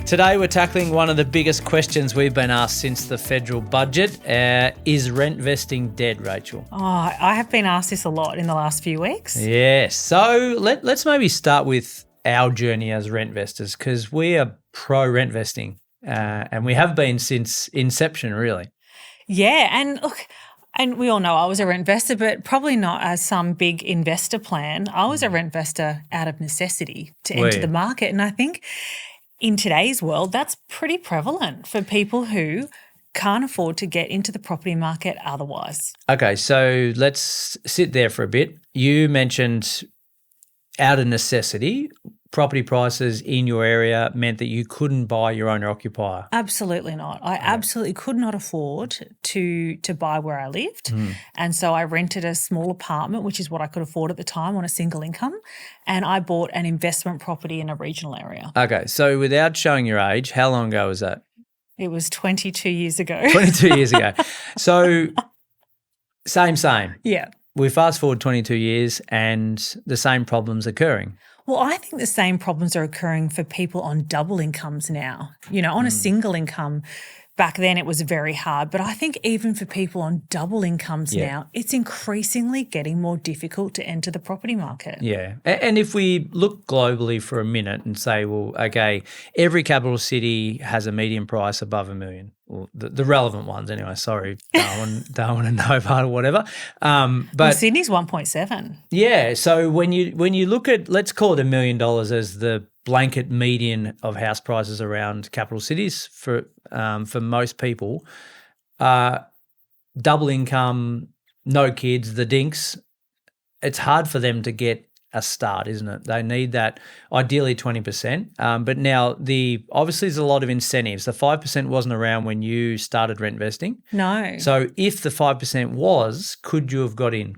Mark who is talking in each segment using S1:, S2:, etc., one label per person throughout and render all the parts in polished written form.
S1: Today we're tackling one of the biggest questions we've been asked since the federal budget. Is rentvesting dead, Rachel?
S2: Oh, I have been asked this a lot in the last few weeks.
S1: Yes. So let's maybe start with our journey as rentvestors, because we are pro rentvesting and we have been since inception, really.
S2: Yeah, and look, and we all know I was a rentvestor, but probably not as some big investor plan. I was a rentvestor out of necessity to enter the market, and I think in today's world, that's pretty prevalent for people who can't afford to get into the property market otherwise.
S1: Okay, so let's sit there for a bit. You mentioned out of necessity, property prices in your area meant that you couldn't buy your owner-occupier.
S2: Absolutely not. I absolutely could not afford to buy where I lived. And so I rented a small apartment, which is what I could afford at the time on a single income, and I bought an investment property in a regional area.
S1: Okay, so without showing your age, how long ago was that?
S2: It was 22 years ago.
S1: 22 years ago. So same.
S2: Yeah.
S1: We fast forward 22 years and the same problems occurring.
S2: Well, I think the same problems are occurring for people on double incomes now. You know, on a single income, back then it was very hard. But I think even for people on double incomes now, it's increasingly getting more difficult to enter the property market.
S1: Yeah. And if we look globally for a minute and say, well, okay, every capital city has a median price above $1 million. Well, the relevant ones anyway. Sorry, Darwin and Hobart or whatever. But
S2: Sydney's 1.7.
S1: Yeah. So when you look at, let's call it $1 million as the blanket median of house prices around capital cities for most people, double income, no kids, the dinks, it's hard for them to get a start, isn't it? They need that ideally 20%. But now obviously there's a lot of incentives. The 5% wasn't around when you started rentvesting.
S2: No.
S1: So if the 5% was, could you have got in?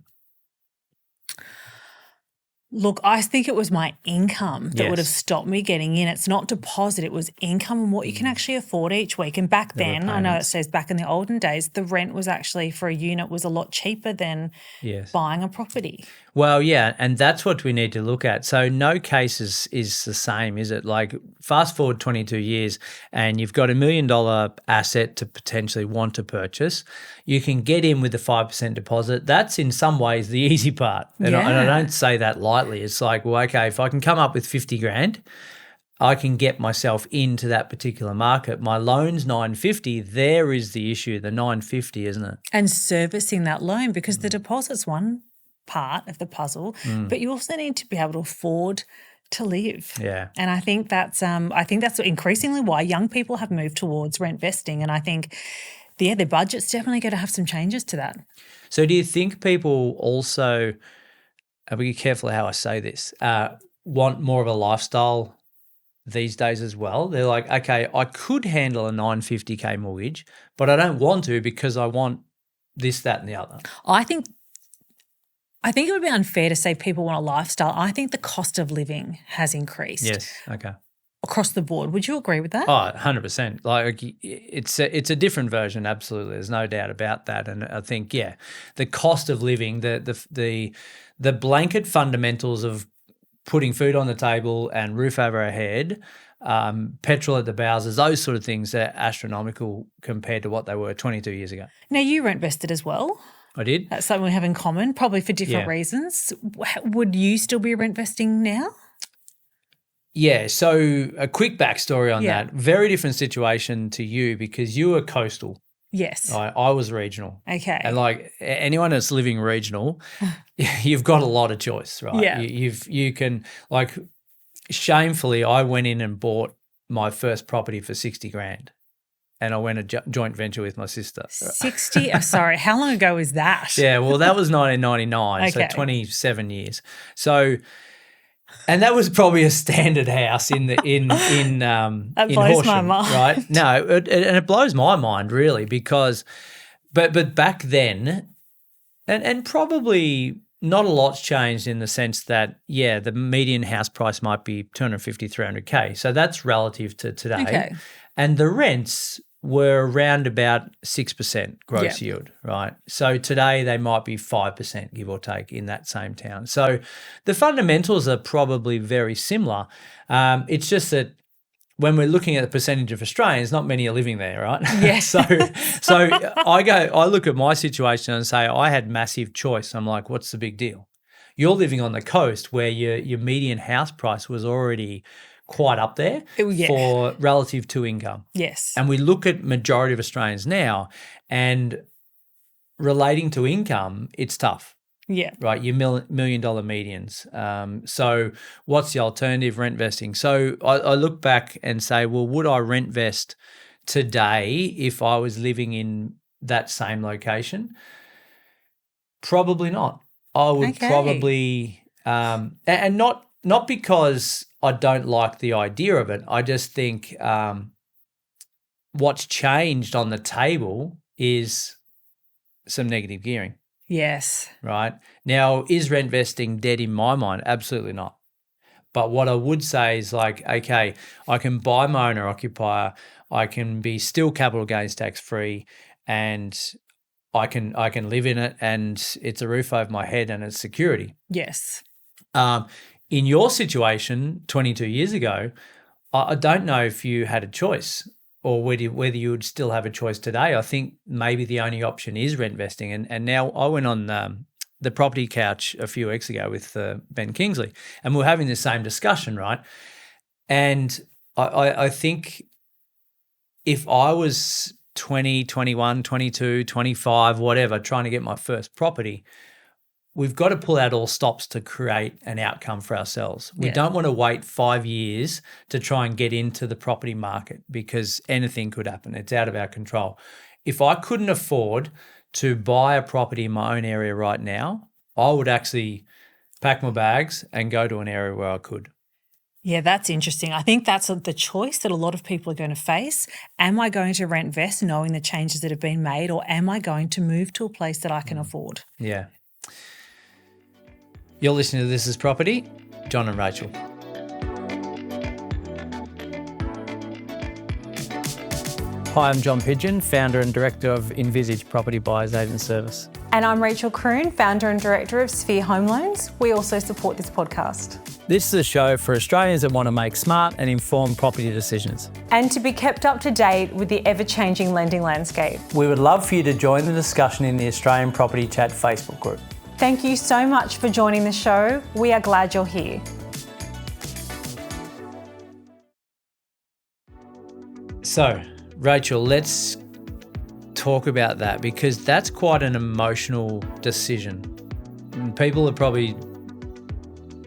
S2: Look, I think it was my income that would have stopped me getting in. It's not deposit, it was income and what you can actually afford each week. And back then, I know it says back in the olden days, the rent was actually for a unit was a lot cheaper than buying a property.
S1: Well, yeah, and that's what we need to look at. So no case is the same, is it? Like fast forward 22 years and you've got $1 million asset to potentially want to purchase. You can get in with the 5% deposit. That's in some ways the easy part. And I don't say that lightly. It's like, well, okay, if I can come up with 50 grand, I can get myself into that particular market. My loan's $950. There is the issue, the $950, isn't it?
S2: And servicing that loan, because the deposit's one part of the puzzle, but you also need to be able to afford to live.
S1: Yeah.
S2: And I think that's increasingly why young people have moved towards rentvesting. And I think the budget's definitely going to have some changes to that.
S1: So do you think people also, I'll be careful how I say this, want more of a lifestyle these days as well? They're like, okay, I could handle a $950K mortgage, but I don't want to because I want this, that and the other.
S2: I think it would be unfair to say people want a lifestyle. I think the cost of living has increased.
S1: Yes, okay.
S2: Across the board. Would you agree with that?
S1: Oh, 100%. Like it's a different version, absolutely. There's no doubt about that. And I think, the cost of living, the blanket fundamentals of putting food on the table and roof over our head, petrol at the bowsers, those sort of things are astronomical compared to what they were 22 years ago.
S2: Now, you rentvested as well.
S1: I did.
S2: That's something we have in common, probably for different reasons. Would you still be rentvesting now?
S1: Yeah, so a quick backstory on that. Very different situation to you because you were coastal.
S2: Yes.
S1: I was regional.
S2: Okay.
S1: And like anyone that's living regional, you've got a lot of choice, right?
S2: Yeah.
S1: You can, like, shamefully, I went in and bought my first property for 60 grand. And I went a joint venture with my sister.
S2: 60? Sorry, how long ago was that?
S1: Yeah, well, that was 1999, so 27 years. So, and that was probably a standard house in
S2: that blows
S1: Horsham,
S2: my mind.
S1: right? No, and it blows my mind really because, but back then, and probably not a lot's changed in the sense that the median house price might be 250, 300K. So that's relative to today, and the rents were around about 6% gross yield, right? So today they might be 5%, give or take, in that same town. So the fundamentals are probably very similar. It's just that when we're looking at the percentage of Australians, not many are living there, right?
S2: Yes.
S1: so I look at my situation and say I had massive choice. I'm like, what's the big deal? You're living on the coast where your median house price was already quite up there for relative to income.
S2: Yes.
S1: And we look at majority of Australians now, and relating to income, it's tough.
S2: Yeah.
S1: Right, your $1 million medians. So what's the alternative? Rentvesting. So I look back and say, well, would I rentvest today if I was living in that same location? Probably not. I would probably, and not because I don't like the idea of it. I just think what's changed on the table is some negative gearing.
S2: Yes.
S1: Right. Now, is rentvesting dead in my mind? Absolutely not. But what I would say is like, okay, I can buy my owner occupier, I can be still capital gains tax free, and I can live in it, and it's a roof over my head and it's security.
S2: Yes.
S1: In your situation 22 years ago, I don't know if you had a choice, or whether you would still have a choice today. I think maybe the only option is rentvesting. And now I went on the property couch a few weeks ago with Ben Kingsley, and we're having the same discussion, right? And I think if I was 20, 21, 22, 25, whatever, trying to get my first property, we've got to pull out all stops to create an outcome for ourselves. We don't want to wait 5 years to try and get into the property market, because anything could happen. It's out of our control. If I couldn't afford to buy a property in my own area right now, I would actually pack my bags and go to an area where I could.
S2: Yeah, that's interesting. I think that's the choice that a lot of people are going to face. Am I going to rentvest knowing the changes that have been made, or am I going to move to a place that I can afford?
S1: Yeah. You're listening to This Is Property, John and Rachel. Hi, I'm John Pidgeon, founder and director of Envisage Property Buyers Agent Service.
S3: And I'm Rachel Kroon, founder and director of Sphere Home Loans. We also support this podcast.
S1: This is a show for Australians that want to make smart and informed property decisions.
S3: And to be kept up to date with the ever-changing lending landscape.
S1: We would love for you to join the discussion in the Australian Property Chat Facebook group.
S3: Thank you so much for joining the show. We are glad you're here.
S1: So, Rachel, let's talk about that, because that's quite an emotional decision. And people are probably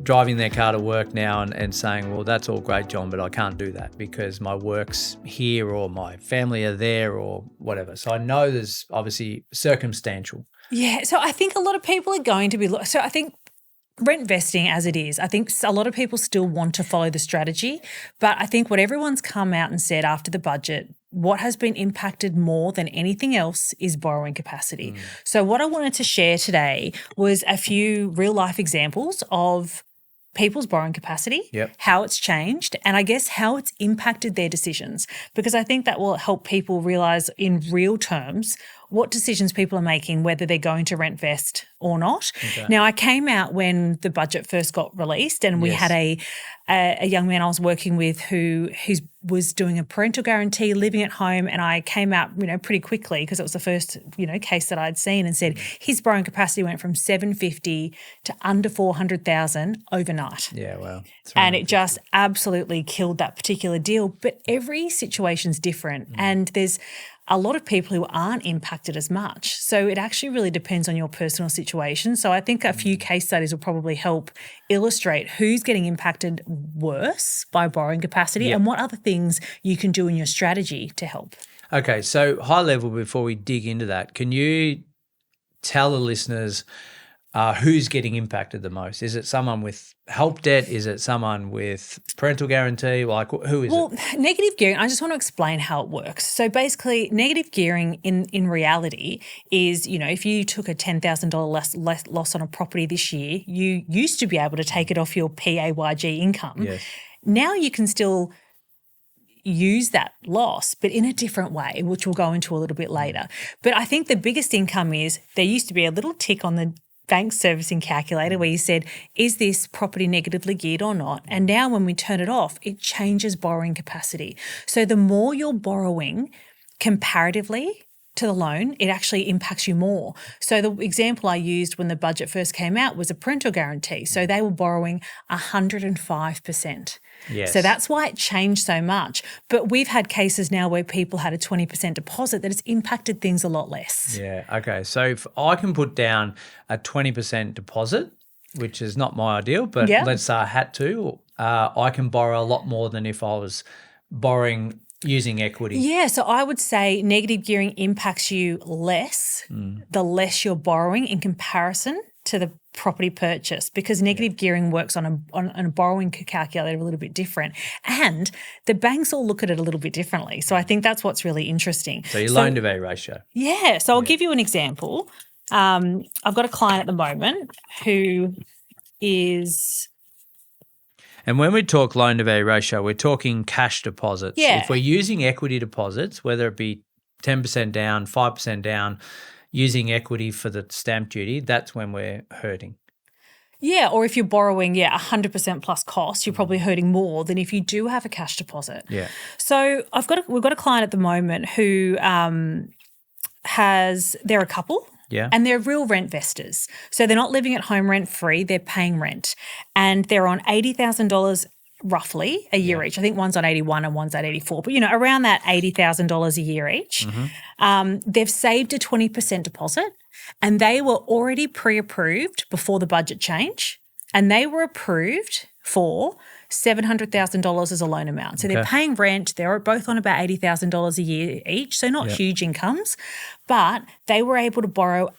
S1: driving their car to work now and saying, well, that's all great, John, but I can't do that because my work's here or my family are there or whatever. So I know there's obviously circumstantial.
S2: Yeah, so I think a lot of people are going to be – so I think rentvesting as it is, I think a lot of people still want to follow the strategy, but I think what everyone's come out and said after the budget, what has been impacted more than anything else is borrowing capacity. So what I wanted to share today was a few real-life examples of people's borrowing capacity, how it's changed, and I guess how it's impacted their decisions, because I think that will help people realise in real terms what decisions people are making, whether they're going to rentvest or not. Okay. Now, I came out when the budget first got released, and we had a young man I was working with who was doing a parental guarantee, living at home, and I came out, pretty quickly because it was the first, case that I'd seen, and said his borrowing capacity went from 750 to under 400,000 overnight.
S1: Yeah, wow.
S2: And it just absolutely killed that particular deal. But every situation's different, and there's a lot of people who aren't impacted as much. So it actually really depends on your personal situation. So I think a few case studies will probably help illustrate who's getting impacted worse by borrowing capacity and what other things you can do in your strategy to help.
S1: Okay, so high level, before we dig into that, can you tell the listeners who's getting impacted the most? Is it someone with help debt? Is it someone with parental guarantee? Like, who is it?
S2: Well, negative gearing, I just want to explain how it works. So basically, negative gearing in reality is, if you took a $10,000 loss on a property this year, you used to be able to take it off your PAYG income.
S1: Yes.
S2: Now you can still use that loss, but in a different way, which we'll go into a little bit later. But I think the biggest income is there used to be a little tick on the bank servicing calculator where you said, is this property negatively geared or not? And now when we turn it off, it changes borrowing capacity. So the more you're borrowing comparatively to the loan, it actually impacts you more. So the example I used when the budget first came out was a parental guarantee. So they were borrowing 105%.
S1: Yes.
S2: So that's why it changed so much. But we've had cases now where people had a 20% deposit that has impacted things a lot less.
S1: Yeah, okay. So if I can put down a 20% deposit, which is not my ideal, but let's say I had to, I can borrow a lot more than if I was borrowing using equity.
S2: Yeah, so I would say negative gearing impacts you less the less you're borrowing in comparison to the property purchase, because negative gearing works on a borrowing calculator a little bit different, and the banks all look at it a little bit differently. So I think that's what's really interesting.
S1: So your loan to value ratio.
S2: Yeah, so I'll give you an example. I've got a client at the moment who is...
S1: And when we talk loan to value ratio, we're talking cash deposits.
S2: Yeah.
S1: If we're using equity deposits, whether it be 10% down, 5% down, using equity for the stamp duty, that's when we're hurting.
S2: Yeah, or if you're borrowing, 100% plus cost, you're probably hurting more than if you do have a cash deposit.
S1: Yeah.
S2: So we've got a client at the moment who they're a couple.
S1: Yeah.
S2: And they're real rentvestors. So they're not living at home rent free, they're paying rent. And they're on $80,000 roughly a year each. I think one's on 81 and one's at 84, but around that $80,000 a year each. They've saved a 20% deposit, and they were already pre-approved before the budget change, and they were approved for $700,000 as a loan amount. So they're paying rent. They're both on about $80,000 a year each, so not huge incomes, but they were able to borrow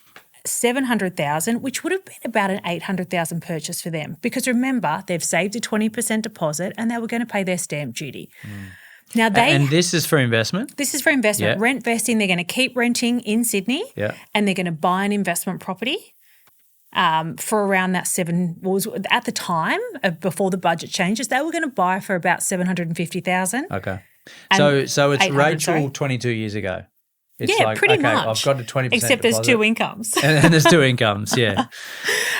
S2: $700,000, which would have been about an $800,000 purchase for them, because remember, they've saved a 20% deposit and they were going to pay their stamp duty. Now
S1: and this is for investment?
S2: This is for investment. Rentvesting, they're going to keep renting in Sydney and they're going to buy an investment property for around that at the time before the budget changes, they were going to buy for about $750,000.
S1: Okay. So it's Rachel 22 years ago. It's
S2: pretty much.
S1: I've got a 20%
S2: Except there's
S1: deposit.
S2: two incomes.
S1: and there's two incomes,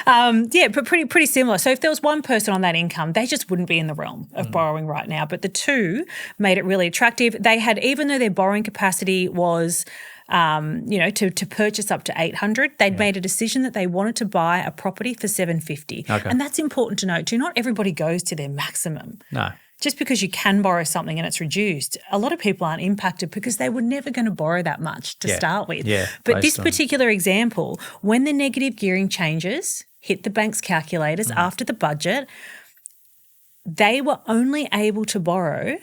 S2: but pretty similar. So if there was one person on that income, they just wouldn't be in the realm of borrowing right now. But the two made it really attractive. They had, even though their borrowing capacity was to purchase up to $800, they'd made a decision that they wanted to buy a property for $750.
S1: Okay.
S2: And that's important to note too. Not everybody goes to their maximum.
S1: No.
S2: Just because you can borrow something and it's reduced, a lot of people aren't impacted because they were never going to borrow that much to start with.
S1: Yeah,
S2: but this particular example, when the negative gearing changes hit the bank's calculators after the budget, they were only able to borrow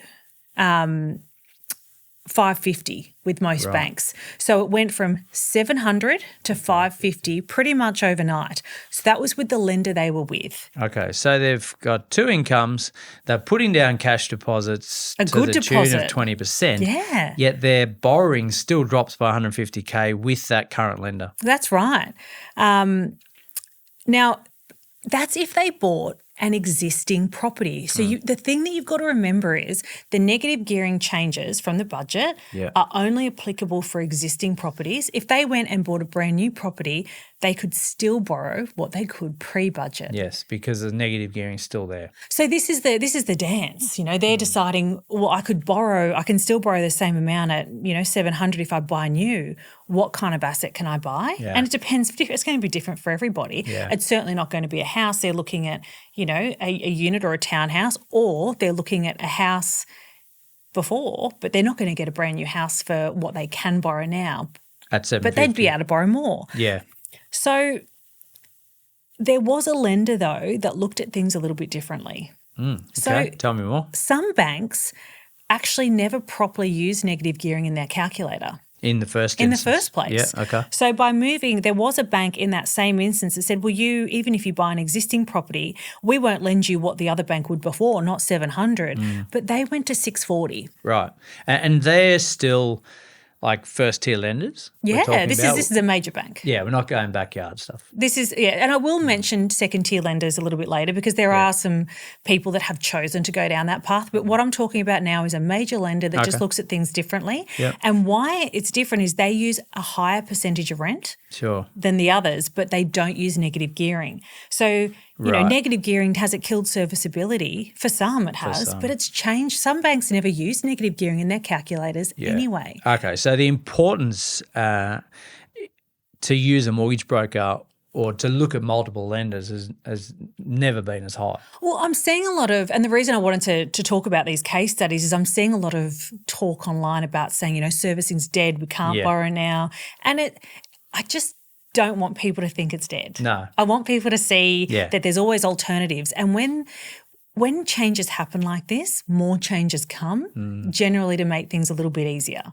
S2: $550 with most banks. So it went from $700 to $550 pretty much overnight. So that was with the lender they were with.
S1: Okay, so they've got two incomes. They're putting down cash deposits
S2: A
S1: to
S2: good
S1: the tune
S2: deposit.
S1: of 20%.
S2: Yeah.
S1: Yet their borrowing still drops by $150K with that current lender.
S2: That's right. Now, that's if they bought an existing property. So the thing that you've got to remember is the negative gearing changes from the budget are only applicable for existing properties. If they went and bought a brand new property, they could still borrow what they could pre-budget.
S1: Yes, because the negative gearing is still there.
S2: So this is the dance. They're deciding, well, I can still borrow the same amount at, $700 if I buy new. What kind of asset can I buy?
S1: Yeah.
S2: And it depends. It's going to be different for everybody.
S1: Yeah.
S2: It's certainly not going to be a house. They're looking at, a unit or a townhouse, or they're looking at a house before, but they're not going to get a brand new house for what they can borrow now.
S1: At $750.
S2: But they'd be able to borrow more.
S1: Yeah.
S2: So there was a lender, though, that looked at things a little bit differently.
S1: Okay,
S2: So
S1: tell me more.
S2: some banks actually never properly use negative gearing in their calculator.
S1: In the first
S2: In the
S1: instance.
S2: first place.
S1: Yeah, okay.
S2: So by moving, there was a bank in that same instance that said, well, even if you buy an existing property, we won't lend you what the other bank would before, not $700. But they went to $640.
S1: Right. And they're still like first-tier lenders?
S2: Yeah, this is a major bank.
S1: Yeah, we're not going backyard stuff.
S2: This is, and I will mention second-tier lenders a little bit later because there are some people that have chosen to go down that path. But what I'm talking about now is a major lender that just looks at things differently.
S1: Yep.
S2: And why it's different is they use a higher percentage of rent than the others, but they don't use negative gearing. So, you know, negative gearing, has it killed serviceability? For some it has, but it's changed. Some banks never use negative gearing in their calculators anyway.
S1: Okay, so the importance to use a mortgage broker or to look at multiple lenders has never been as high. Well,
S2: I'm seeing a lot of, and the reason I wanted to talk about these case studies is I'm seeing a lot of talk online about saying, you know, servicing's dead, we can't borrow now. And I just don't want people to think it's dead.
S1: No.
S2: I want people to see that there's always alternatives. And when changes happen like this, more changes come, generally to make things a little bit easier.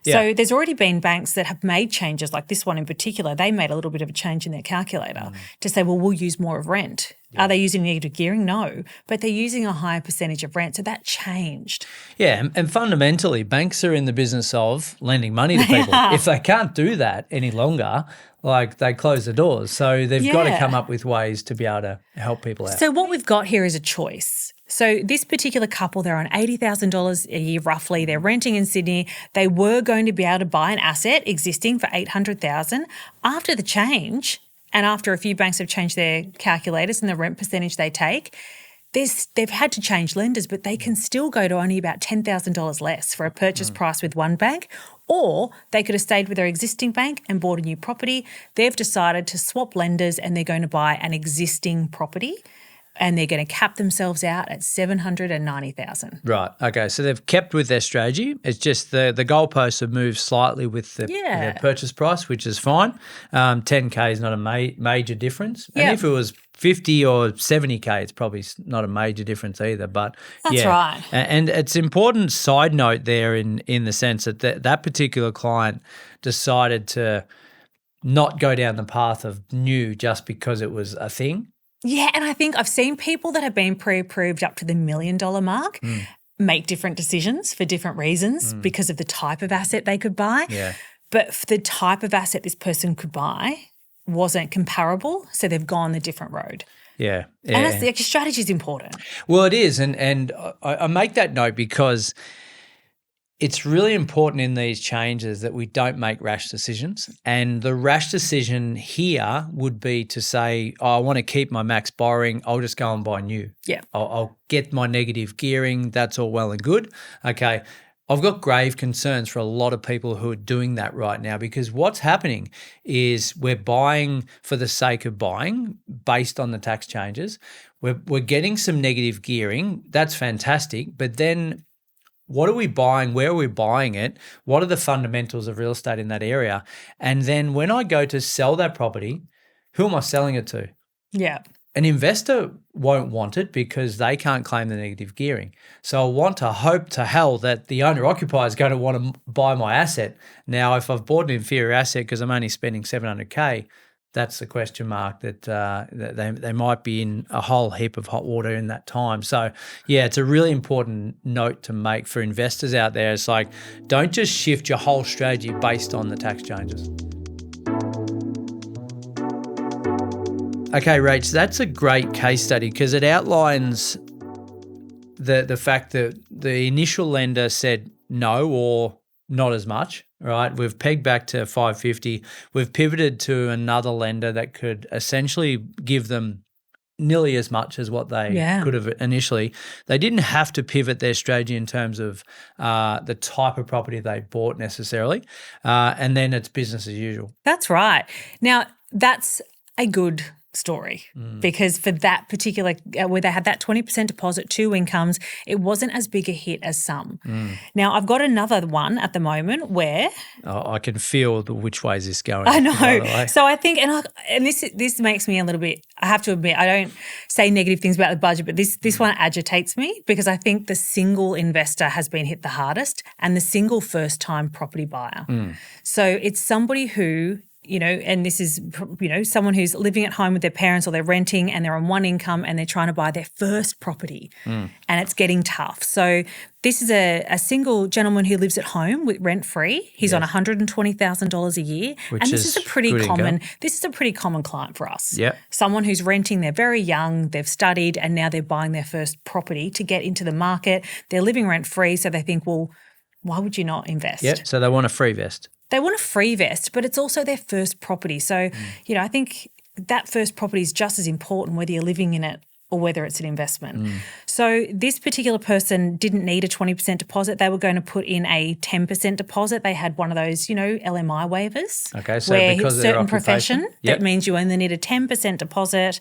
S2: So there's already been banks that have made changes, like this one in particular. They made a little bit of a change in their calculator to say, well, we'll use more of rent. Yeah. Are they using negative gearing? No, but they're using a higher percentage of rent. So that changed.
S1: Yeah, and fundamentally, banks are in the business of lending money to people. If they can't do that any longer, like they close the doors. So they've got to come up with ways to be able to help people out.
S2: So what we've got here is a choice. So this particular couple, they're on $80,000 a year roughly. They're renting in Sydney. They were going to be able to buy an asset existing for $800,000. After the change, and after a few banks have changed their calculators and the rent percentage they take, they've had to change lenders, but they can still go to only about $10,000 less for a purchase price with one bank, or they could have stayed with their existing bank and bought a new property. They've decided to swap lenders and they're going to buy an existing property. And they're going to cap themselves out at $790,000.
S1: Right. Okay. So they've kept with their strategy. It's just the goalposts have moved slightly with the purchase price, which is fine. 10K is not a major difference. And if it was 50 or 70K, it's probably not a major difference either. But
S2: that's right.
S1: And it's important side note there in the sense that that particular client decided to not go down the path of new just because it was a thing.
S2: Yeah, and I think I've seen people that have been pre-approved up to the $1 million mark make different decisions for different reasons because of the type of asset they could buy.
S1: Yeah.
S2: But for the type of asset this person could buy wasn't comparable, so they've gone the different road.
S1: Yeah.
S2: And that's, like, strategy is important.
S1: Well, it is, and I make that note because it's really important in these changes that we don't make rash decisions. And the rash decision here would be to say, I want to keep my max borrowing. I'll just go and buy new.
S2: Yeah.
S1: I'll get my negative gearing. That's all well and good. Okay. I've got grave concerns for a lot of people who are doing that right now, because what's happening is we're buying for the sake of buying based on the tax changes. We're getting some negative gearing. That's fantastic. But then what are we buying? Where are we buying it? What are the fundamentals of real estate in that area? And then when I go to sell that property, who am I selling it to?
S2: Yeah.
S1: An investor won't want it because they can't claim the negative gearing. So I want to hope to hell that the owner-occupier is going to want to buy my asset. Now, if I've bought an inferior asset because I'm only spending $700K, that's the question mark that they might be in a whole heap of hot water in that time. So, yeah, it's a really important note to make for investors out there. It's like, don't just shift your whole strategy based on the tax changes. Okay, Rach, that's a great case study because it outlines the fact that the initial lender said no or not as much. Right, we've pegged back to 550. We've pivoted to another lender that could essentially give them nearly as much as what they could have initially. They didn't have to pivot their strategy in terms of the type of property they bought necessarily, and then it's business as usual.
S2: That's right. Now, that's a good story because for that particular where they had that 20% deposit, 2 incomes, it wasn't as big a hit as some. Now, I've got another one at the moment where
S1: I can feel which way is this going.
S2: I know. So I think, and this makes me a little bit, I have to admit, I don't say negative things about the budget, but this one agitates me because I think the single investor has been hit the hardest and the single first-time property buyer. So it's somebody who and this is, someone who's living at home with their parents or they're renting and they're on one income and they're trying to buy their first property and it's getting tough. So this is a single gentleman who lives at home with rent-free. He's on $120,000 a year. And this is a pretty common client for us.
S1: Yep.
S2: Someone who's renting, they're very young, they've studied and now they're buying their first property to get into the market. They're living rent-free, so they think, well, why would you not invest?
S1: Yep. So they want a free vest.
S2: They want a free vest, but it's also their first property. So, I think that first property is just as important whether you're living in it or whether it's an investment. So this particular person didn't need a 20% deposit. They were going to put in a 10% deposit. They had one of those, LMI waivers.
S1: Okay, so
S2: where
S1: because of
S2: certain
S1: their
S2: profession, that means you only need a 10% deposit.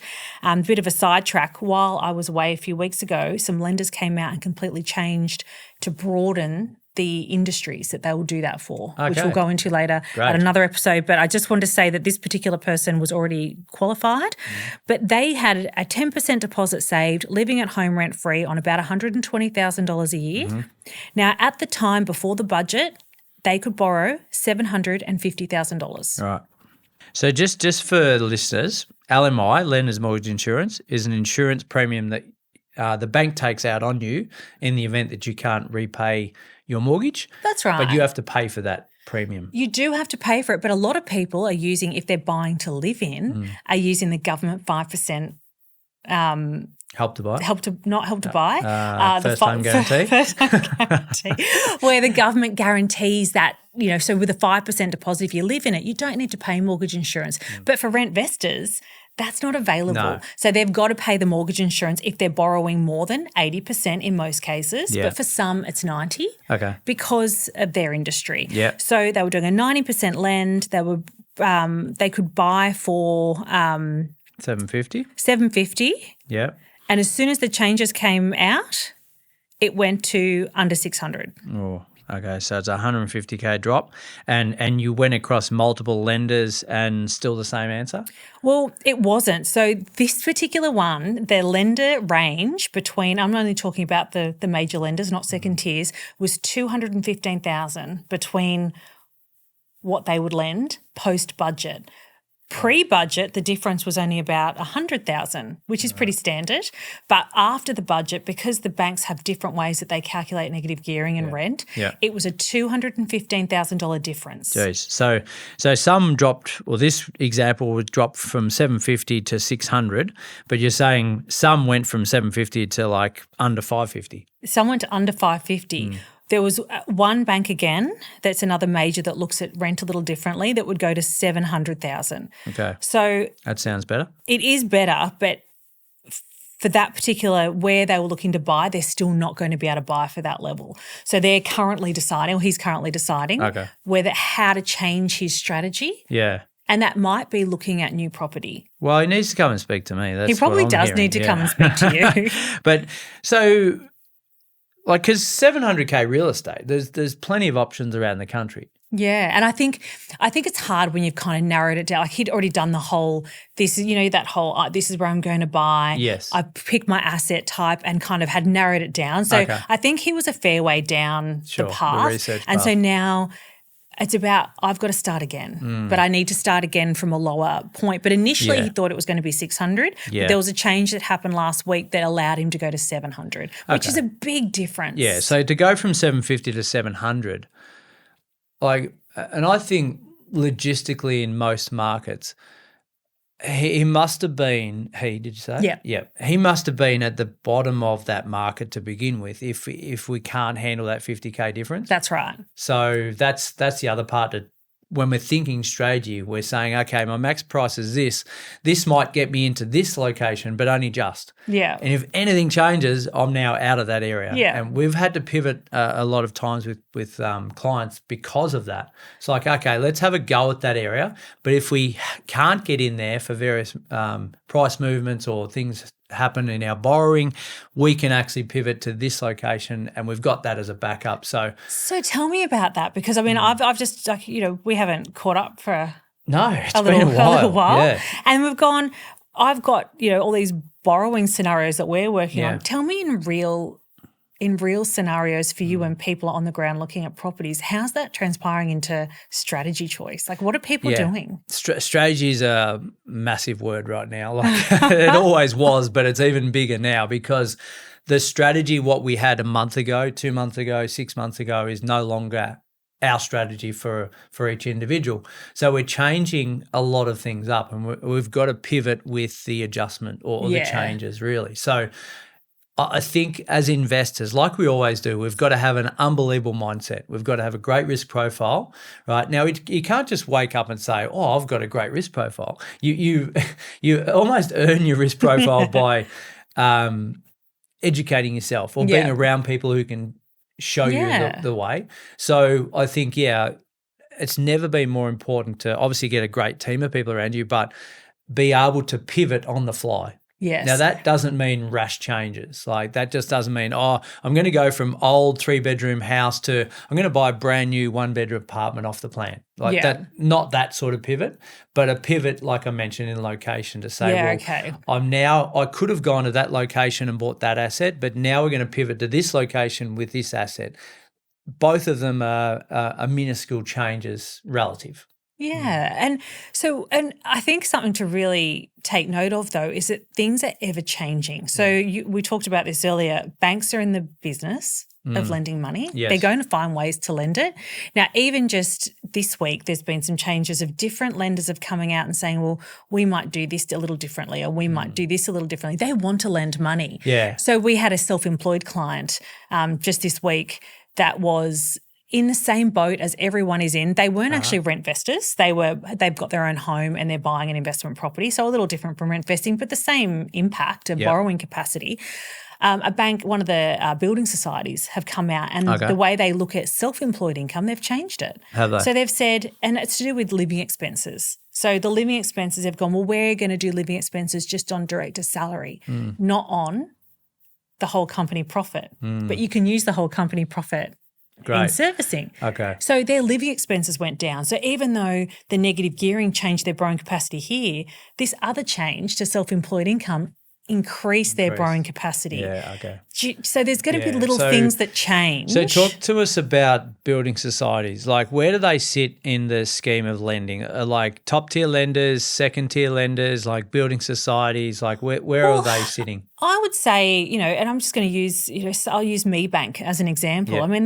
S2: Bit of a sidetrack. While I was away a few weeks ago, some lenders came out and completely changed to broaden the industries that they will do that for, which we'll go into later at another episode. But I just wanted to say that this particular person was already qualified, but they had a 10% deposit saved, living at home rent-free on about $120,000 a year. Now, at the time before the budget, they could borrow $750,000.
S1: Right. So just for the listeners, LMI, Lender's Mortgage Insurance, is an insurance premium that the bank takes out on you in the event that you can't repay your mortgage.
S2: That's right.
S1: But you have to pay for that premium.
S2: You do have to pay for it, but a lot of people are using, if they're buying to live in, are using the government 5%
S1: Help to buy?
S2: Not help to buy.
S1: First time guarantee?
S2: First time guarantee, where the government guarantees that, so with a 5% deposit, if you live in it, you don't need to pay mortgage insurance. But for rentvestors, that's not available.
S1: No.
S2: So they've got to pay the mortgage insurance if they're borrowing more than 80% in most cases.
S1: Yeah.
S2: But for some, it's 90%.
S1: Okay.
S2: Because of their industry.
S1: Yeah.
S2: So they were doing a 90% lend. They could buy for
S1: $750.
S2: $750.
S1: Yeah.
S2: And as soon as the changes came out, it went to under $600.
S1: Oh, okay. So it's a $150K drop, and you went across multiple lenders and still the same answer?
S2: Well, it wasn't. So this particular one, their lender range between, I'm only talking about the major lenders, not second tiers, was $215,000 between what they would lend post-budget. Pre-budget, the difference was only about $100,000, which is pretty standard. But after the budget, because the banks have different ways that they calculate negative gearing and rent, it was a $215,000 difference.
S1: Jeez. So some dropped, or this example would drop from $750 to $600, but you're saying some went from $750 to like under $550.
S2: Some went to under $550. There was one bank again, that's another major that looks at rent a little differently, that would go to $700,000.
S1: Okay.
S2: So
S1: that sounds better.
S2: It is better, but for that particular, where they were looking to buy, they're still not going to be able to buy for that level. So they're currently deciding, or he's currently deciding, how to change his strategy.
S1: Yeah.
S2: And that might be looking at new property.
S1: Well, he needs to come and speak to me. That's
S2: he probably
S1: what I'm
S2: does
S1: hearing.
S2: need to come and speak to you.
S1: But so, like, because $700K real estate, there's plenty of options around the country.
S2: Yeah, and I think it's hard when you've kind of narrowed it down. Like he'd already done the whole, this is, that whole, this is where I'm going to buy.
S1: Yes.
S2: I picked my asset type and kind of had narrowed it down. So I think he was a fair way down the path.
S1: The research
S2: and
S1: path.
S2: so now it's about, I've got to start again, but I need to start again from a lower point. But initially he thought it was going to be 600.
S1: Yeah.
S2: But there was a change that happened last week that allowed him to go to 700, which is a big difference.
S1: Yeah, so to go from 750 to 700, and I think logistically in most markets, he must have been, did you say?
S2: Yeah.
S1: Yeah. He must have been at the bottom of that market to begin with if we can't handle that 50K difference.
S2: That's right.
S1: So that's the other part that when we're thinking strategy, we're saying, okay, my max price is this. This might get me into this location, but only just.
S2: Yeah.
S1: And if anything changes, I'm now out of that area.
S2: Yeah.
S1: And we've had to pivot a lot of times with clients because of that. It's like, okay, let's have a go at that area. But if we can't get in there for various price movements or things happen in our borrowing, we can actually pivot to this location, and we've got that as a backup. So
S2: tell me about that, because I mean, I've just we haven't caught up for
S1: a
S2: little while.
S1: Yeah.
S2: And I've got all these borrowing scenarios that we're working on. Tell me in real in real scenarios for you when people are on the ground looking at properties, how's that transpiring into strategy choice? Like, what are people doing?
S1: Strategy is a massive word right now. Like it always was, but it's even bigger now because the strategy, what we had a month ago, 2 months ago, 6 months ago, is no longer our strategy for each individual. So we're changing a lot of things up, and we've got to pivot with the adjustment or the changes, really. So I think as investors, like we always do, we've got to have an unbelievable mindset. We've got to have a great risk profile, right? Now, you can't just wake up and say, oh, I've got a great risk profile. You almost earn your risk profile by educating yourself or being around people who can show you the way. So I think, it's never been more important to obviously get a great team of people around you, but be able to pivot on the fly.
S2: Yes.
S1: Now, that doesn't mean rash changes. Like that just doesn't mean, I'm going to go from old 3-bedroom house to I'm going to buy a brand new 1-bedroom apartment off the plan. Like that, not that sort of pivot, but a pivot, like I mentioned, in location to say, I could have gone to that location and bought that asset, but now we're going to pivot to this location with this asset. Both of them are minuscule changes relative.
S2: Yeah. And I think something to really take note of, though, is that things are ever changing. So we talked about this earlier. Banks are in the business of lending money.
S1: Yes.
S2: They're going to find ways to lend it. Now, even just this week, there's been some changes of different lenders have coming out and saying, well, we might do this a little differently or we might do this a little differently. They want to lend money.
S1: Yeah.
S2: So we had a self-employed client just this week that was in the same boat as everyone is in. They weren't actually rentvestors. They've got their own home and they're buying an investment property. So a little different from rentvesting, but the same impact of borrowing capacity. A bank, one of the building societies have come out and the way they look at self-employed income, they've changed it.
S1: Have they?
S2: So they've said, and it's to do with living expenses. So the living expenses have gone, well, we're going to do living expenses just on director salary, not on the whole company profit. But you can use the whole company profit in servicing.
S1: Okay.
S2: So their living expenses went down. So even though the negative gearing changed their borrowing capacity here, this other change to self-employed income increased their borrowing capacity.
S1: Yeah, okay.
S2: So there's going to be little things that change.
S1: So talk to us about building societies. Like where do they sit in the scheme of lending? Like top-tier lenders, second-tier lenders, like building societies, like where are they sitting?
S2: I would say, and I'm just going to use, I'll use MeBank as an example.
S1: Yep.
S2: I mean,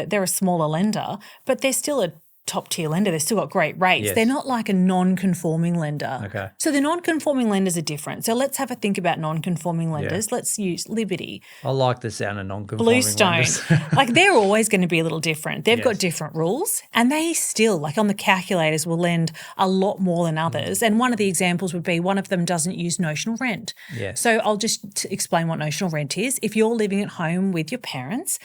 S2: they're a smaller lender, but they're still a top-tier lender. They've still got great rates.
S1: Yes.
S2: They're not like a non-conforming lender.
S1: Okay.
S2: So the non-conforming lenders are different. So let's have a think about non-conforming lenders. Yeah. Let's use Liberty.
S1: I like the sound of non-conforming
S2: Bluestone.
S1: lenders.
S2: Like they're always going to be a little different. They've got different rules and they still, like on the calculators, will lend a lot more than others. And one of the examples would be one of them doesn't use notional rent.
S1: Yes.
S2: So I'll just explain what notional rent is. If you're living at home with your parents,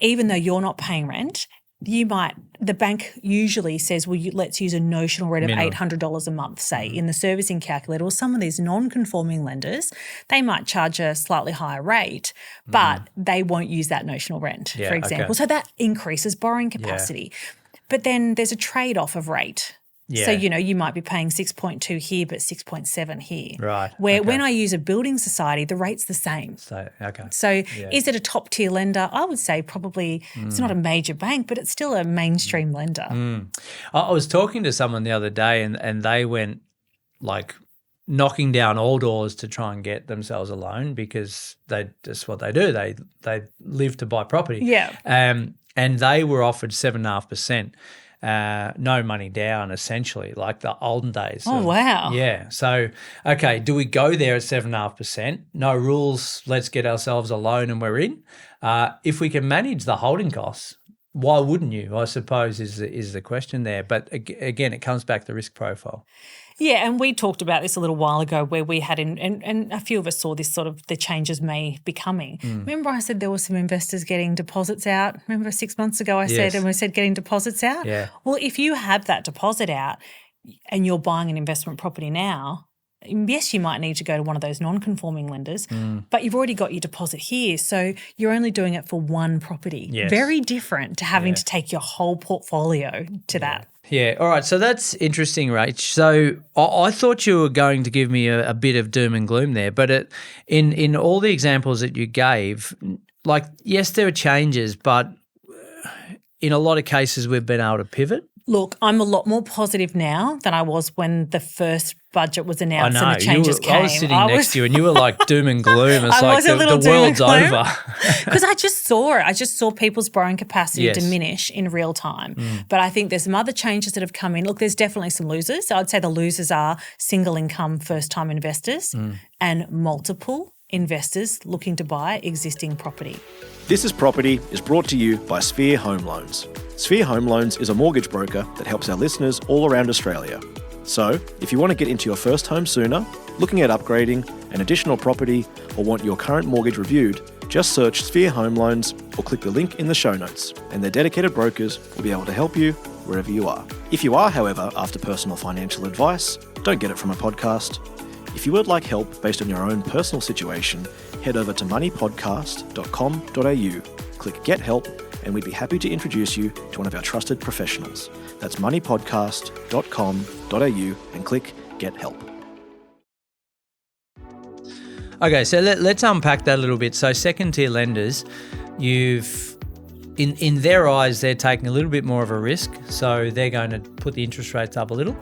S2: even though you're not paying rent, the bank usually says, well, let's use a notional rate of $800 a month, say, in the servicing calculator. Or some of these non-conforming lenders, they might charge a slightly higher rate, but they won't use that notional rent, for example. Okay. So that increases borrowing capacity. Yeah. But then there's a trade-off of rate. Yeah. So, you might be paying 6.2 here but 6.7 here.
S1: Right.
S2: Where when I use a building society, the rate's the same.
S1: So
S2: is it a top-tier lender? I would say probably it's not a major bank, but it's still a mainstream lender.
S1: I was talking to someone the other day and they went like knocking down all doors to try and get themselves a loan because that's what they do. They live to buy property.
S2: Yeah.
S1: And they were offered 7.5%. No money down, essentially, like the olden days.
S2: Oh, wow.
S1: Yeah. So, okay, do we go there at 7.5%? No rules, let's get ourselves a loan and we're in. If we can manage the holding costs, why wouldn't you, I suppose, is the question there. But again, it comes back to risk profile.
S2: Yeah, and we talked about this a little while ago where we had, and a few of us saw this sort of the changes may be coming. Remember I said there were some investors getting deposits out? Remember 6 months ago I said getting deposits out?
S1: Yeah.
S2: Well, if you have that deposit out and you're buying an investment property now, yes, you might need to go to one of those non-conforming lenders, but you've already got your deposit here. So you're only doing it for one property.
S1: Yes.
S2: Very different to having to take your whole portfolio to that.
S1: Yeah. All right. So that's interesting, Rach. So I thought you were going to give me a bit of doom and gloom there, but in all the examples that you gave, like, yes, there are changes, but in a lot of cases we've been able to pivot.
S2: Look, I'm a lot more positive now than I was when the first budget was
S1: I
S2: announced
S1: know.
S2: and the changes came.
S1: I was sitting next to you and you were like doom and gloom. It's
S2: I
S1: like
S2: was a little
S1: the
S2: doom and
S1: world's
S2: gloom.
S1: over.
S2: Because I just saw it. I just saw people's borrowing capacity
S1: Yes.
S2: diminish in real time. But I think there's some other changes that have come in. Look, there's definitely some losers. So I'd say the losers are single income first-time investors and multiple investors looking to buy existing property.
S4: This is Property is brought to you by Sphere Home Loans. Sphere Home Loans is a mortgage broker that helps our listeners all around Australia. So, if you want to get into your first home sooner, looking at upgrading, an additional property, or want your current mortgage reviewed, just search Sphere Home Loans or click the link in the show notes, and their dedicated brokers will be able to help you wherever you are. If you are, however, after personal financial advice, don't get it from a podcast. If you would like help based on your own personal situation, head over to moneypodcast.com.au, click Get Help, and we'd be happy to introduce you to one of our trusted professionals. That's moneypodcast.com.au and click Get Help.
S1: Okay, so let's unpack that a little bit. So second-tier lenders, in their eyes, they're taking a little bit more of a risk, so they're going to put the interest rates up a little.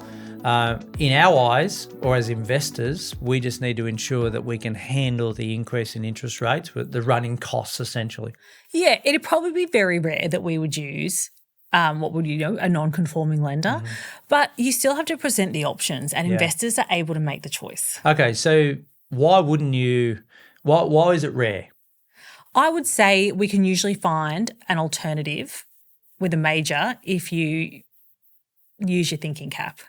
S1: In our eyes, or as investors, we just need to ensure that we can handle the increase in interest rates with the running costs, essentially.
S2: Yeah, it'd probably be very rare that we would use a non-conforming lender, but you still have to present the options, and investors are able to make the choice.
S1: Okay, so why wouldn't you? Why is it rare?
S2: I would say we can usually find an alternative with a major if you use your thinking cap.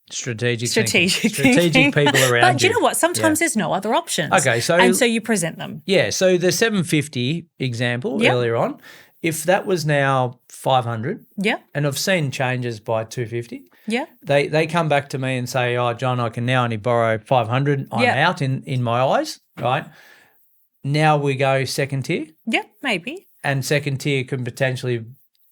S1: Strategic
S2: thinking.
S1: people around
S2: But you know what? Sometimes there's no other options.
S1: Okay, so
S2: you present them.
S1: Yeah, so the 750 example earlier on, if that was now 500, and I've seen changes by 250, they come back to me and say, "Oh, John, I can now only borrow 500. I'm out in my eyes, right?" Now we go second tier.
S2: Yeah, maybe.
S1: And second tier can potentially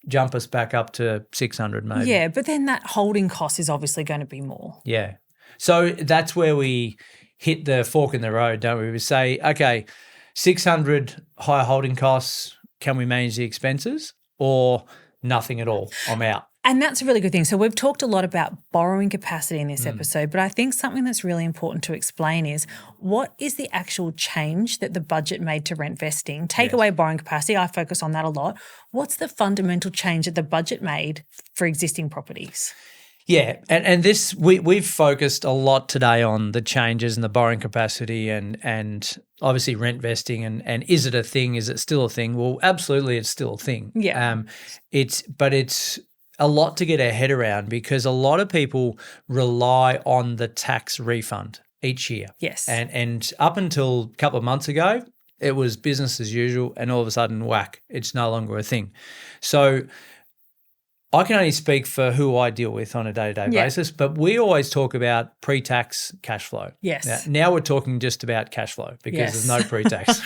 S1: jump us back up to 600 maybe.
S2: Yeah, but then that holding cost is obviously going to be more.
S1: Yeah. So that's where we hit the fork in the road, don't we? We say, okay, 600 higher holding costs, can we manage the expenses, or nothing at all? I'm out.
S2: And that's a really good thing. So we've talked a lot about borrowing capacity in this episode, but I think something that's really important to explain is what is the actual change that the budget made to Rentvesting? Take away borrowing capacity. I focus on that a lot. What's the fundamental change that the budget made for existing properties?
S1: Yeah, and this we've focused a lot today on the changes in the borrowing capacity and obviously Rentvesting and is it a thing? Is it still a thing? Well, absolutely, it's still a thing.
S2: Yeah,
S1: it's a lot to get our head around because a lot of people rely on the tax refund each year.
S2: Yes,
S1: and up until a couple of months ago, it was business as usual, and all of a sudden, whack, it's no longer a thing. So I can only speak for who I deal with on a day-to-day basis, but we always talk about pre-tax cash flow.
S2: Yes.
S1: Now we're talking just about cash flow because there's no pre-tax.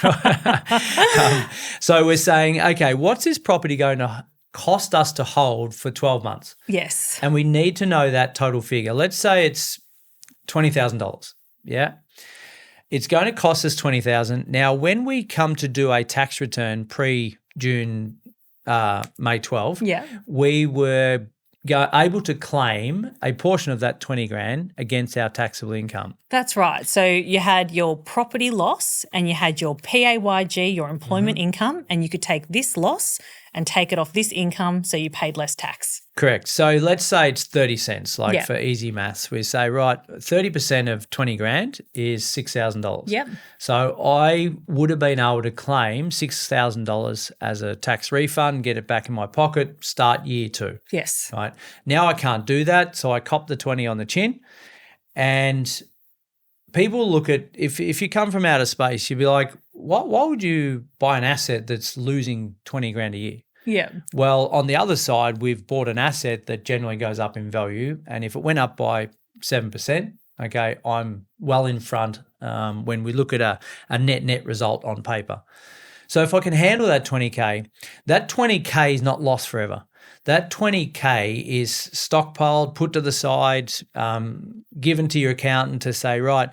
S1: So we're saying, okay, what's this property going to cost us to hold for 12 months?
S2: Yes.
S1: And we need to know that total figure. Let's say it's $20,000. Yeah. It's going to cost us $20,000. Now, when we come to do a tax return pre-June May 12, we were able to claim a portion of that 20 grand against our taxable income.
S2: That's right. So you had your property loss and you had your PAYG, your employment income, and you could take this loss and take it off this income so you paid less tax.
S1: Correct. So let's say it's 30 cents, for easy maths. We say, right, 30% of 20 grand is $6,000.
S2: Yep.
S1: So I would have been able to claim $6,000 as a tax refund, get it back in my pocket, start year 2.
S2: Yes.
S1: Right. Now I can't do that, so I cop the 20 on the chin. And people look at, if you come from outer space, you'd be like, why would you buy an asset that's losing 20 grand a year?
S2: Yeah.
S1: Well, on the other side, we've bought an asset that generally goes up in value. And if it went up by 7%, okay, I'm well in front when we look at a net result on paper. So if I can handle that 20K, that 20K is not lost forever. That 20K is stockpiled, put to the side, given to your accountant to say, right,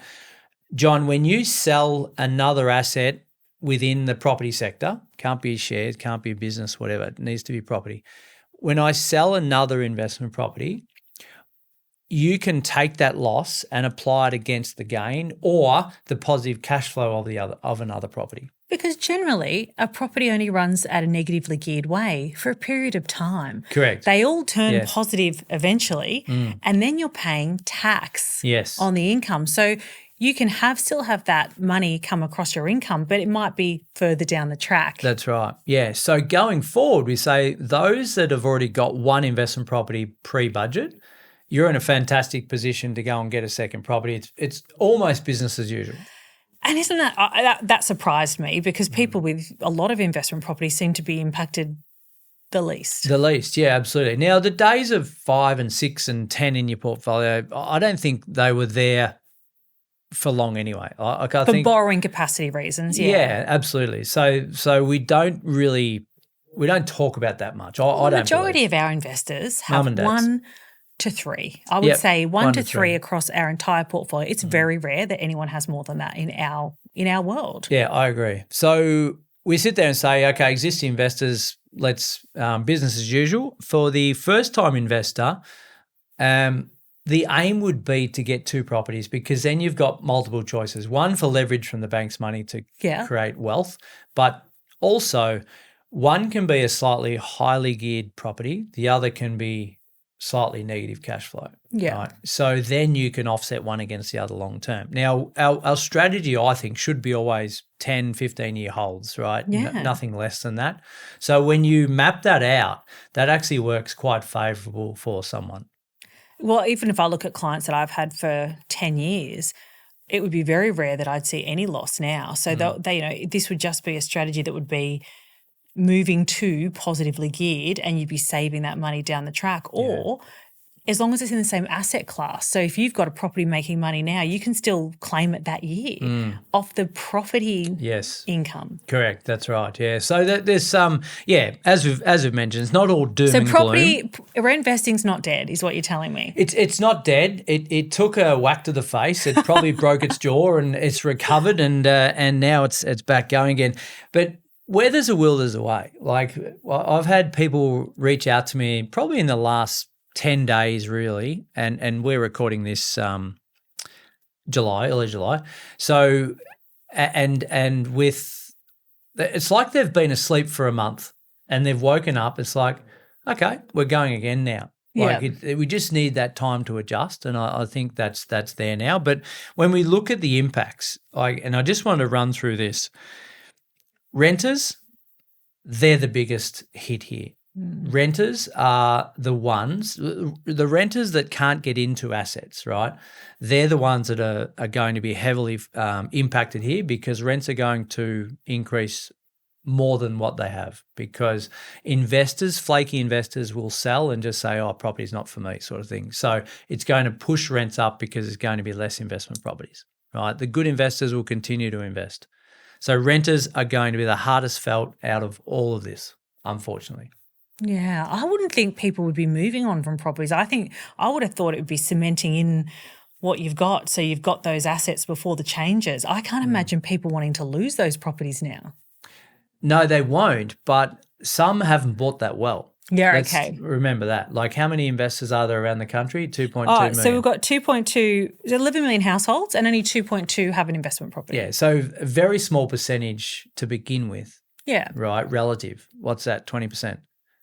S1: John, when you sell another asset within the property sector. Can't be shares, can't be a business, whatever. It needs to be property. When I sell another investment property, you can take that loss and apply it against the gain or the positive cash flow of another property.
S2: Because generally, a property only runs at a negatively geared way for a period of time.
S1: Correct.
S2: They all turn
S1: Yes.
S2: positive eventually, and then you're paying tax
S1: Yes.
S2: on the income. So you can still have that money come across your income, but it might be further down the track.
S1: That's right. Yeah. So going forward, we say those that have already got one investment property pre-budget, you're in a fantastic position to go and get a second property. It's almost business as usual.
S2: And isn't that surprised me, because people with a lot of investment properties seem to be impacted the least.
S1: The least, yeah, absolutely. Now, the days of 5 and 6 and 10 in your portfolio, I don't think they were there for long anyway. I
S2: For
S1: think
S2: borrowing capacity reasons,
S1: yeah, absolutely. So we don't talk about that much. I
S2: The
S1: don't.
S2: majority
S1: believe.
S2: of our investors
S1: Mum
S2: have
S1: and dads.
S2: 1 to 3. I would
S1: Yep,
S2: say 1
S1: 1
S2: to
S1: to
S2: 3
S1: 3.
S2: across our entire portfolio. It's very rare that anyone has more than that in our world.
S1: Yeah, I agree. So we sit there and say, okay, existing investors, let's business as usual. For the first-time investor, the aim would be to get 2 properties, because then you've got multiple choices. One for leverage from the bank's money to create wealth, but also one can be a slightly highly geared property. The other can be slightly negative cash flow.
S2: Yeah.
S1: Right? So then you can offset one against the other long term. Now, our strategy, I think, should be always 10, 15-year holds, right?
S2: Yeah.
S1: Nothing less than that. So when you map that out, that actually works quite favourable for someone.
S2: Well, even if I look at clients that I've had for 10 years, it would be very rare that I'd see any loss now. So this would just be a strategy that would be moving to positively geared, and you'd be saving that money down the track, or as long as it's in the same asset class. So if you've got a property making money now, you can still claim it that year off the property income.
S1: Correct. That's right. Yeah. So there's some, as we've mentioned, it's not all doom and gloom.
S2: Rentvesting's not dead, is what you're telling me.
S1: It's not dead. It took a whack to the face. It probably broke its jaw, and it's recovered, and now it's back going again. But where there's a will, there's a way. Like, I've had people reach out to me probably in the last 10 days, really, and we're recording this early July. So, and with, it's like they've been asleep for a month and they've woken up. It's like, okay, we're going again now. We just need that time to adjust, and I think that's there now. But when we look at the impacts, and I just want to run through this. Renters, they're the biggest hit here. Renters are the renters that can't get into assets, right? They're the ones that are going to be heavily impacted here, because rents are going to increase more than what they have, because flaky investors will sell and just say, oh, property's not for me, sort of thing. So it's going to push rents up because there's going to be less investment properties, right? The good investors will continue to invest. So renters are going to be the hardest felt out of all of this, unfortunately.
S2: Yeah, I wouldn't think people would be moving on from properties. I would have thought it would be cementing in what you've got, so you've got those assets before the changes. I can't imagine people wanting to lose those properties now.
S1: No, they won't, but some haven't bought that well.
S2: Yeah,
S1: Let's
S2: okay.
S1: remember that. Like, how many investors are there around the country? 2.2 million.
S2: So we've got 2.2, 11 million households, and only 2.2 have an investment property.
S1: Yeah, so a very small percentage to begin with.
S2: Yeah.
S1: Right, relative. What's that, 20%?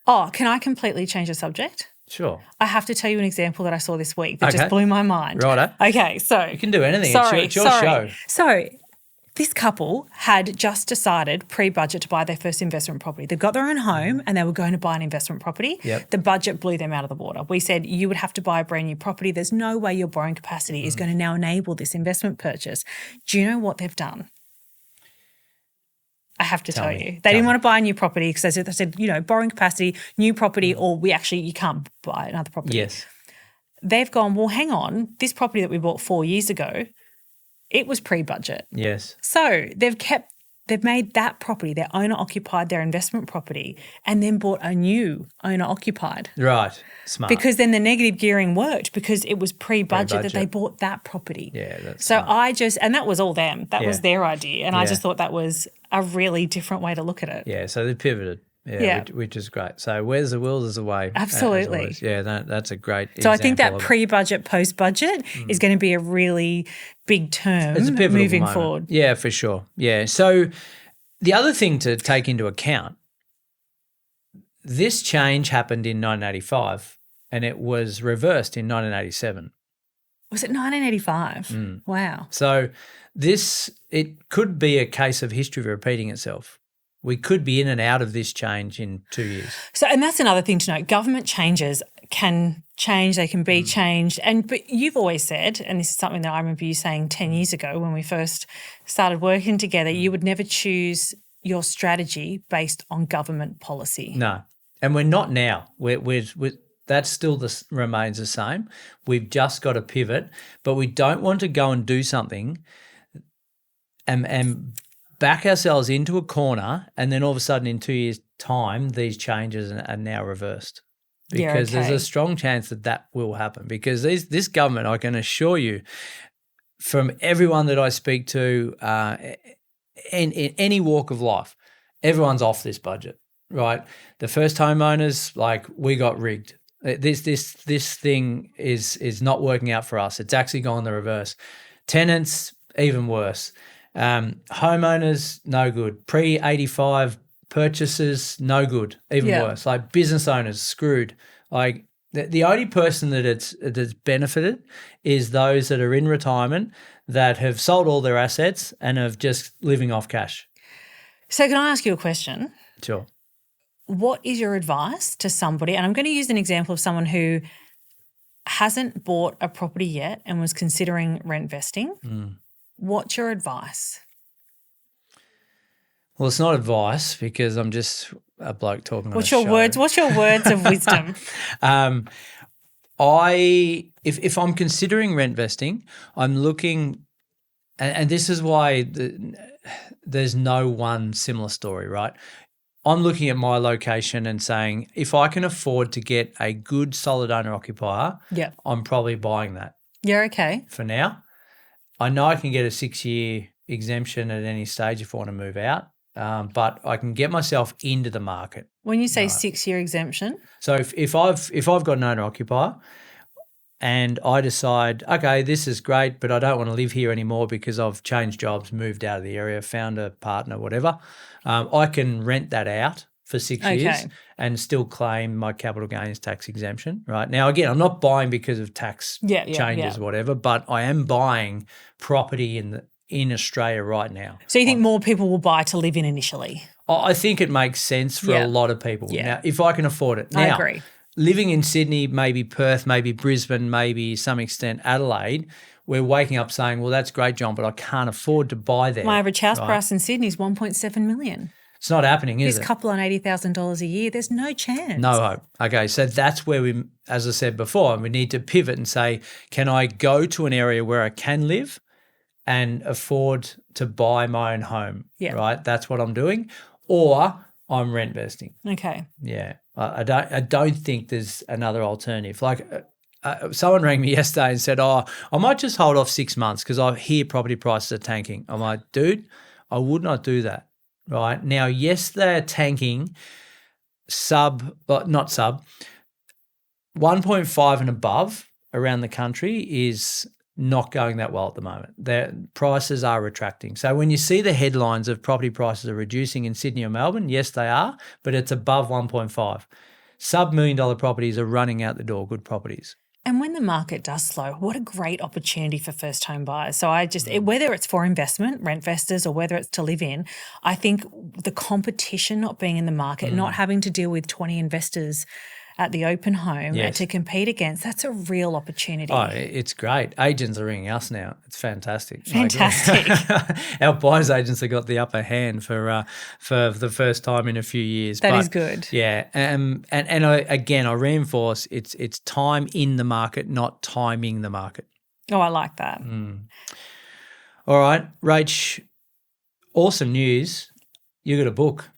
S2: Oh, can I completely change the subject?
S1: Sure.
S2: I have to tell you an example that I saw this week that just blew my mind.
S1: Righto.
S2: Okay, so.
S1: You can do anything. It's your show.
S2: So this couple had just decided pre-budget to buy their first investment property. They've got their own home and they were going to buy an investment property.
S1: Yep.
S2: The budget blew them out of the water. We said, you would have to buy a brand new property. There's no way your borrowing capacity is going to now enable this investment purchase. Do you know what they've done? I have to tell you. They didn't want to buy a new property because they said, borrowing capacity, new property, or you can't buy another property.
S1: Yes.
S2: They've gone, well, hang on, this property that we bought 4 years ago, it was pre-budget.
S1: Yes.
S2: So they've kept they've made that property their owner-occupied, their investment property, and then bought a new owner-occupied.
S1: Right. Smart.
S2: Because then the negative gearing worked because it was pre-budget that they
S1: Pre-budget.
S2: bought that proproperty.
S1: Yeah, that's
S2: so
S1: smart.
S2: and that was all them. That was
S1: Yeah.
S2: their idea. And I
S1: Yeah.
S2: just thought that was a really different way to look at it.
S1: Yeah, so they pivoted.
S2: Yeah.
S1: Which is great. So where's the will, there's the way. as
S2: Absolutely.
S1: always. Yeah, that's a great
S2: So I think that
S1: example of it.
S2: pre-budget, post-budget is going to be a really big term
S1: It's a pivotal
S2: moving
S1: moment.
S2: forward.
S1: Yeah, for sure. Yeah. So the other thing to take into account, this change happened in 1985 and it was reversed in 1987.
S2: Was it 1985? Wow.
S1: So it could be a case of history repeating itself. We could be in and out of this change in 2 years.
S2: So, and that's another thing to note. Government changes can change, they can be changed. But you've always said, and this is something that I remember you saying 10 years ago when we first started working together, you would never choose your strategy based on government policy.
S1: No, and we're not now. We're that still remains the same. We've just got to pivot, but we don't want to go and do something and back ourselves into a corner, and then all of a sudden in 2 years' time, these changes are now reversed. Because there's a strong chance that will happen. Because this government, I can assure you, from everyone that I speak to in any walk of life, everyone's off this budget, right? The first homeowners, like, we got rigged. This thing is not working out for us. It's actually gone the reverse. Tenants, even worse. Homeowners, no good. Pre-85 purchases, no good, even worse. Like, business owners, screwed. Like, the only person that's benefited is those that are in retirement that have sold all their assets and have just living off cash.
S2: So can I ask you a question?
S1: Sure.
S2: What is your advice to somebody, and I'm going to use an example of someone who hasn't bought a property yet and was considering rent vesting. What's your advice?
S1: Well, it's not advice because I'm just a bloke talking
S2: What's
S1: on a
S2: your
S1: show.
S2: words? What's your words of wisdom?
S1: If I'm considering rent vesting, I'm looking, and this is why there's no one similar story, right? I'm looking at my location and saying, if I can afford to get a good, solid owner-occupier, I'm probably buying that.
S2: You're okay.
S1: For now. I know I can get a 6-year exemption at any stage if I want to move out, but I can get myself into the market.
S2: When you say 6-year exemption?
S1: So if I've got an owner-occupier and I decide, okay, this is great, but I don't want to live here anymore because I've changed jobs, moved out of the area, found a partner, whatever, I can rent that out for 6 years and still claim my capital gains tax exemption, right? Now, again, I'm not buying because of tax changes or whatever, but I am buying property in Australia right now.
S2: So you think more people will buy to live in initially?
S1: I think it makes sense for a lot of people. Now, if I can afford it. Now,
S2: I agree.
S1: Living in Sydney, maybe Perth, maybe Brisbane, maybe some extent Adelaide, we're waking up saying, well, that's great, John, but I can't afford to buy there.
S2: My average house price in Sydney is $1.7 million.
S1: It's not happening, is
S2: This
S1: it?
S2: couple on $80,000 a year, there's no chance.
S1: No hope. Okay, so that's where we, as I said before, we need to pivot and say, can I go to an area where I can live and afford to buy my own home, right? That's what I'm doing. Or I'm rent vesting.
S2: Okay.
S1: Yeah, I don't think there's another alternative. Like someone rang me yesterday and said, I might just hold off 6 months because I hear property prices are tanking. I'm like, dude, I would not do that. Right now, yes, they're tanking not sub, 1.5 and above around the country is not going that well at the moment. Their prices are retracting. So when you see the headlines of property prices are reducing in Sydney or Melbourne, yes, they are, but it's above 1.5. Sub $1 million properties are running out the door, good properties.
S2: And when the market does slow, what a great opportunity for first home buyers. So whether it's for investment, rent vestors, or whether it's to live in, I think the competition not being in the market, not having to deal with 20 investors at the open home to compete against, that's a real opportunity.
S1: Oh, it's great. Agents are ringing us now. It's fantastic.
S2: Fantastic.
S1: Our buyers agents have got the upper hand for the first time in a few years.
S2: That is good.
S1: Yeah. And I reinforce it's time in the market, not timing the market.
S2: Oh, I like that.
S1: All right, Rach, awesome news. You got a book.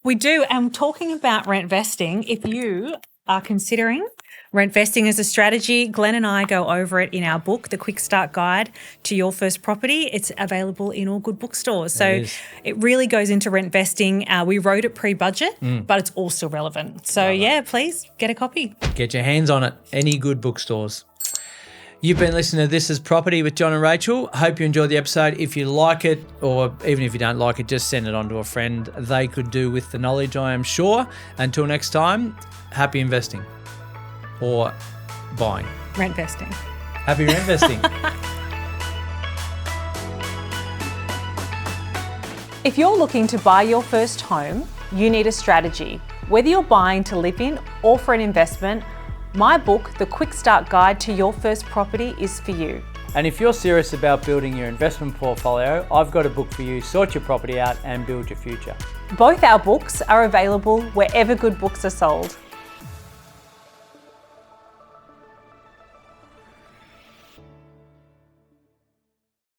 S2: We do. And talking about Rentvesting, if you are considering Rentvesting as a strategy, Glenn and I go over it in our book, The Quick Start Guide to Your First Property. It's available in all good bookstores. So it really goes into rentvesting. We wrote it pre-budget, but it's all still relevant. So please get a copy.
S1: Get your hands on it. Any good bookstores. You've been listening to This Is Property with John and Rachel. Hope you enjoyed the episode. If you like it, or even if you don't like it, just send it on to a friend. They could do with the knowledge, I am sure. Until next time, happy investing. Or buying.
S2: Rentvesting.
S1: Happy rentvesting.
S3: If you're looking to buy your first home, you need a strategy. Whether you're buying to live in or for an investment, my book, The Quick Start Guide to Your First Property, is for you.
S1: And if you're serious about building your investment portfolio, I've got a book for you. Sort your property out and build your future.
S3: Both our books are available wherever good books are sold.